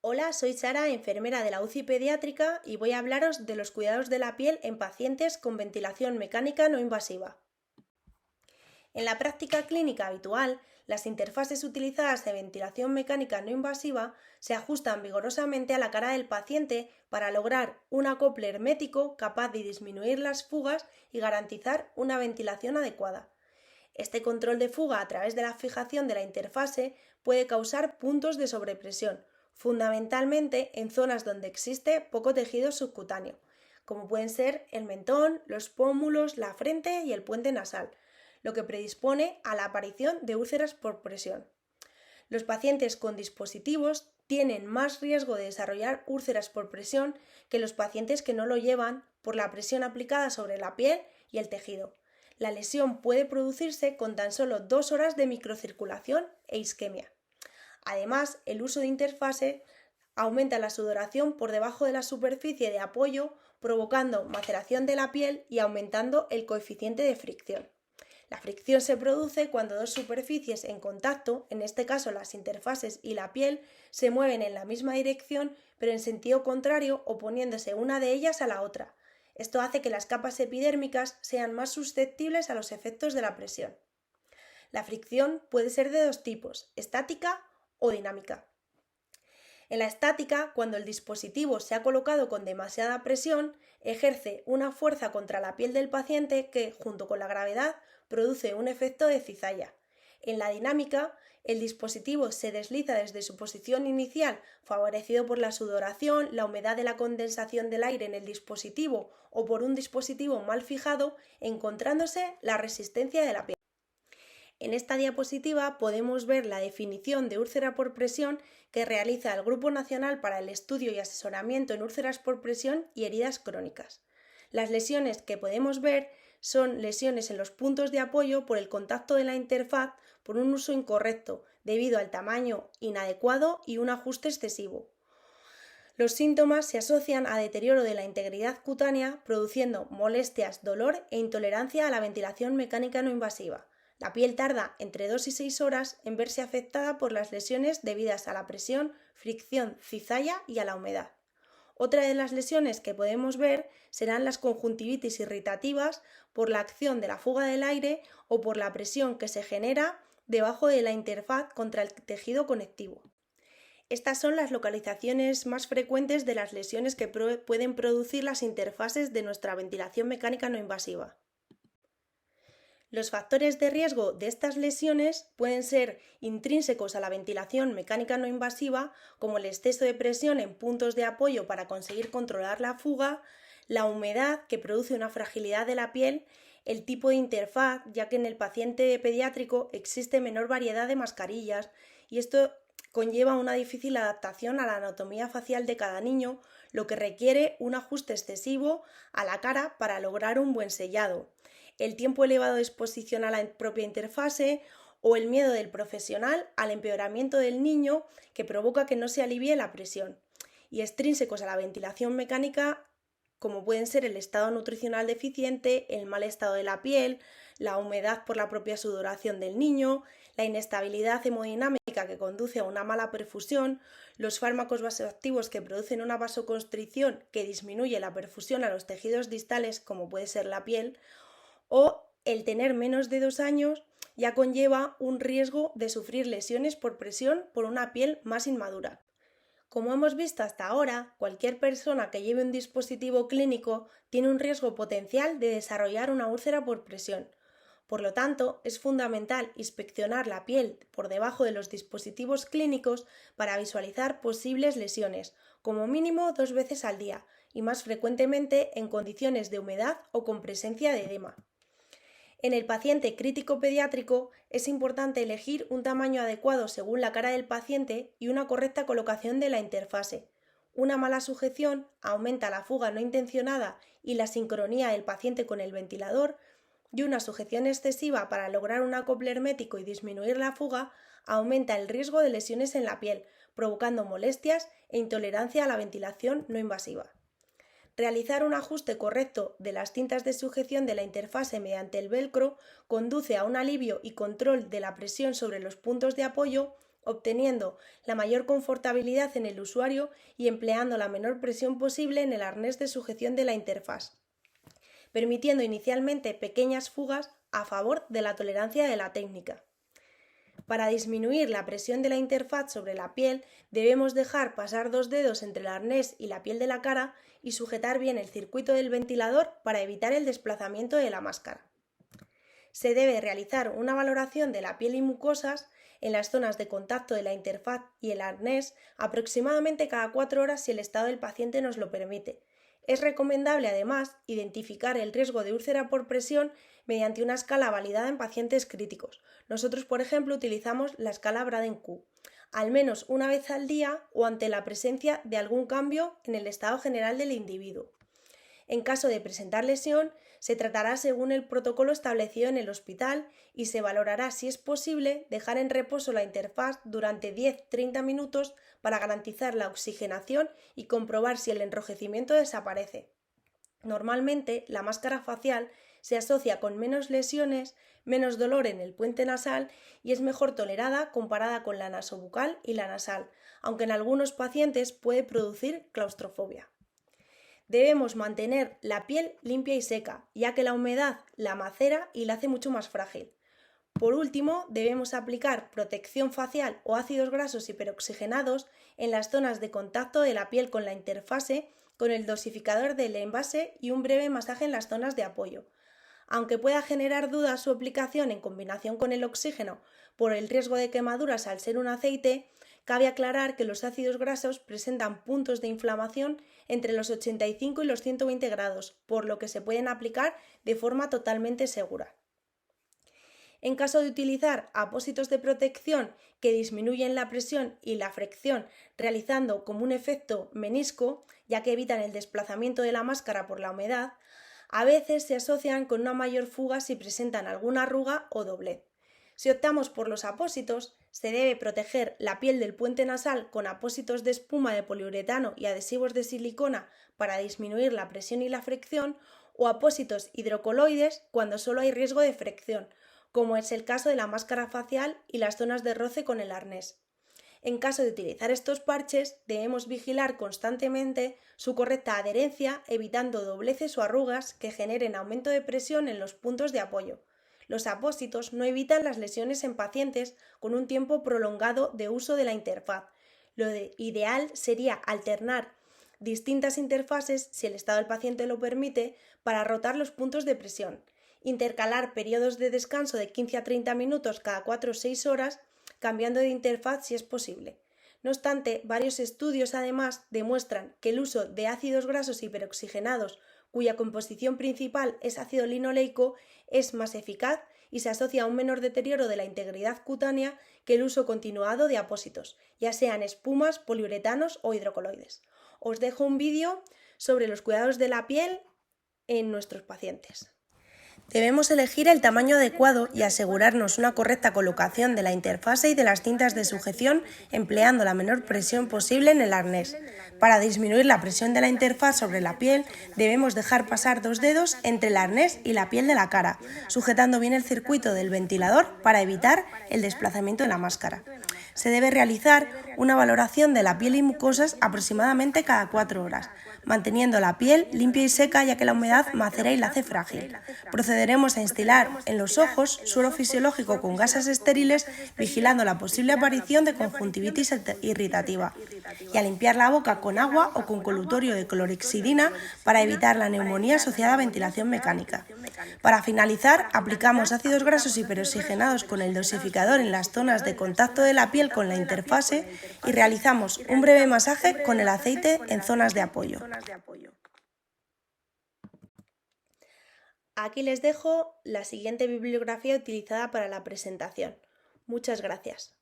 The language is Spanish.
Hola, soy Sara, enfermera de la UCI pediátrica y voy a hablaros de los cuidados de la piel en pacientes con ventilación mecánica no invasiva. En la práctica clínica habitual, las interfaces utilizadas de ventilación mecánica no invasiva se ajustan vigorosamente a la cara del paciente para lograr un acople hermético capaz de disminuir las fugas y garantizar una ventilación adecuada. Este control de fuga a través de la fijación de la interfase puede causar puntos de sobrepresión, fundamentalmente en zonas donde existe poco tejido subcutáneo, como pueden ser el mentón, los pómulos, la frente y el puente nasal, lo que predispone a la aparición de úlceras por presión. Los pacientes con dispositivos tienen más riesgo de desarrollar úlceras por presión que los pacientes que no lo llevan por la presión aplicada sobre la piel y el tejido. La lesión puede producirse con tan solo 2 horas de microcirculación e isquemia. Además, el uso de interfase aumenta la sudoración por debajo de la superficie de apoyo, provocando maceración de la piel y aumentando el coeficiente de fricción. La fricción se produce cuando dos superficies en contacto, en este caso las interfases y la piel, se mueven en la misma dirección pero en sentido contrario, oponiéndose una de ellas a la otra. Esto hace que las capas epidérmicas sean más susceptibles a los efectos de la presión. La fricción puede ser de dos tipos, estática o dinámica. En la estática, cuando el dispositivo se ha colocado con demasiada presión, ejerce una fuerza contra la piel del paciente que, junto con la gravedad, produce un efecto de cizalla. En la dinámica, el dispositivo se desliza desde su posición inicial, favorecido por la sudoración, la humedad de la condensación del aire en el dispositivo o por un dispositivo mal fijado, encontrándose la resistencia de la piel. En esta diapositiva podemos ver la definición de úlcera por presión que realiza el Grupo Nacional para el Estudio y Asesoramiento en Úlceras por Presión y Heridas Crónicas. Las lesiones que podemos ver son lesiones en los puntos de apoyo por el contacto de la interfaz por un uso incorrecto, debido al tamaño inadecuado y un ajuste excesivo. Los síntomas se asocian a deterioro de la integridad cutánea, produciendo molestias, dolor e intolerancia a la ventilación mecánica no invasiva. La piel tarda entre 2 y 6 horas en verse afectada por las lesiones debidas a la presión, fricción, cizalla y a la humedad. Otra de las lesiones que podemos ver serán las conjuntivitis irritativas por la acción de la fuga del aire o por la presión que se genera debajo de la interfaz contra el tejido conectivo. Estas son las localizaciones más frecuentes de las lesiones que pueden producir las interfaces de nuestra ventilación mecánica no invasiva. Los factores de riesgo de estas lesiones pueden ser intrínsecos a la ventilación mecánica no invasiva, como el exceso de presión en puntos de apoyo para conseguir controlar la fuga, la humedad que produce una fragilidad de la piel, el tipo de interfaz, ya que en el paciente pediátrico existe menor variedad de mascarillas y esto conlleva una difícil adaptación a la anatomía facial de cada niño, lo que requiere un ajuste excesivo a la cara para lograr un buen sellado. El tiempo elevado de exposición a la propia interfase o el miedo del profesional al empeoramiento del niño que provoca que no se alivie la presión. Y extrínsecos a la ventilación mecánica, como pueden ser el estado nutricional deficiente, el mal estado de la piel, la humedad por la propia sudoración del niño, la inestabilidad hemodinámica que conduce a una mala perfusión, los fármacos vasoactivos que producen una vasoconstricción que disminuye la perfusión a los tejidos distales, como puede ser la piel, o el tener menos de 2 años ya conlleva un riesgo de sufrir lesiones por presión por una piel más inmadura. Como hemos visto hasta ahora, cualquier persona que lleve un dispositivo clínico tiene un riesgo potencial de desarrollar una úlcera por presión. Por lo tanto, es fundamental inspeccionar la piel por debajo de los dispositivos clínicos para visualizar posibles lesiones, como mínimo 2 veces al día y más frecuentemente en condiciones de humedad o con presencia de edema. En el paciente crítico pediátrico es importante elegir un tamaño adecuado según la cara del paciente y una correcta colocación de la interfase. Una mala sujeción aumenta la fuga no intencionada y la sincronía del paciente con el ventilador, y una sujeción excesiva para lograr un acople hermético y disminuir la fuga aumenta el riesgo de lesiones en la piel, provocando molestias e intolerancia a la ventilación no invasiva. Realizar un ajuste correcto de las cintas de sujeción de la interfase mediante el velcro conduce a un alivio y control de la presión sobre los puntos de apoyo obteniendo la mayor confortabilidad en el usuario y empleando la menor presión posible en el arnés de sujeción de la interfaz, permitiendo inicialmente pequeñas fugas a favor de la tolerancia de la técnica. Para disminuir la presión de la interfaz sobre la piel, debemos dejar pasar 2 dedos entre el arnés y la piel de la cara y sujetar bien el circuito del ventilador para evitar el desplazamiento de la máscara. Se debe realizar una valoración de la piel y mucosas en las zonas de contacto de la interfaz y el arnés aproximadamente cada 4 horas si el estado del paciente nos lo permite. Es recomendable además identificar el riesgo de úlcera por presión mediante una escala validada en pacientes críticos. Nosotros, por ejemplo, utilizamos la escala Braden-Q, al menos una vez al día o ante la presencia de algún cambio en el estado general del individuo. En caso de presentar lesión, se tratará según el protocolo establecido en el hospital y se valorará si es posible dejar en reposo la interfaz durante 10-30 minutos para garantizar la oxigenación y comprobar si el enrojecimiento desaparece. Normalmente, la máscara facial se asocia con menos lesiones, menos dolor en el puente nasal y es mejor tolerada comparada con la nasobucal y la nasal, aunque en algunos pacientes puede producir claustrofobia. Debemos mantener la piel limpia y seca, ya que la humedad la macera y la hace mucho más frágil. Por último, debemos aplicar protección facial o ácidos grasos hiperoxigenados en las zonas de contacto de la piel con la interfase con el dosificador del envase y un breve masaje en las zonas de apoyo. Aunque pueda generar dudas su aplicación en combinación con el oxígeno por el riesgo de quemaduras al ser un aceite, cabe aclarar que los ácidos grasos presentan puntos de inflamación entre los 85 y los 120 grados, por lo que se pueden aplicar de forma totalmente segura. En caso de utilizar apósitos de protección que disminuyen la presión y la fricción, realizando como un efecto menisco, ya que evitan el desplazamiento de la máscara por la humedad, a veces se asocian con una mayor fuga si presentan alguna arruga o doblez. Si optamos por los apósitos, se debe proteger la piel del puente nasal con apósitos de espuma de poliuretano y adhesivos de silicona para disminuir la presión y la fricción, o apósitos hidrocoloides cuando solo hay riesgo de fricción, como es el caso de la máscara facial y las zonas de roce con el arnés. En caso de utilizar estos parches, debemos vigilar constantemente su correcta adherencia, evitando dobleces o arrugas que generen aumento de presión en los puntos de apoyo. Los apósitos no evitan las lesiones en pacientes con un tiempo prolongado de uso de la interfaz. Lo ideal sería alternar distintas interfaces, si el estado del paciente lo permite, para rotar los puntos de presión. Intercalar periodos de descanso de 15 a 30 minutos cada 4 o 6 horas, cambiando de interfaz si es posible. No obstante, varios estudios además demuestran que el uso de ácidos grasos hiperoxigenados, cuya composición principal es ácido linoleico, es más eficaz y se asocia a un menor deterioro de la integridad cutánea que el uso continuado de apósitos, ya sean espumas, poliuretanos o hidrocoloides. Os dejo un vídeo sobre los cuidados de la piel en nuestros pacientes. Debemos elegir el tamaño adecuado y asegurarnos una correcta colocación de la interfase y de las cintas de sujeción empleando la menor presión posible en el arnés. Para disminuir la presión de la interfaz sobre la piel, debemos dejar pasar 2 dedos entre el arnés y la piel de la cara, sujetando bien el circuito del ventilador para evitar el desplazamiento de la máscara. Se debe realizar una valoración de la piel y mucosas aproximadamente cada 4 horas, manteniendo la piel limpia y seca ya que la humedad macera y la hace frágil. Procederemos a instilar en los ojos suero fisiológico con gasas estériles, vigilando la posible aparición de conjuntivitis irritativa, y a limpiar la boca con agua o con colutorio de clorhexidina para evitar la neumonía asociada a ventilación mecánica. Para finalizar, aplicamos ácidos grasos hiperoxigenados con el dosificador en las zonas de contacto de la piel con la interfase y realizamos un breve masaje con el aceite en zonas de apoyo. Aquí les dejo la siguiente bibliografía utilizada para la presentación. Muchas gracias.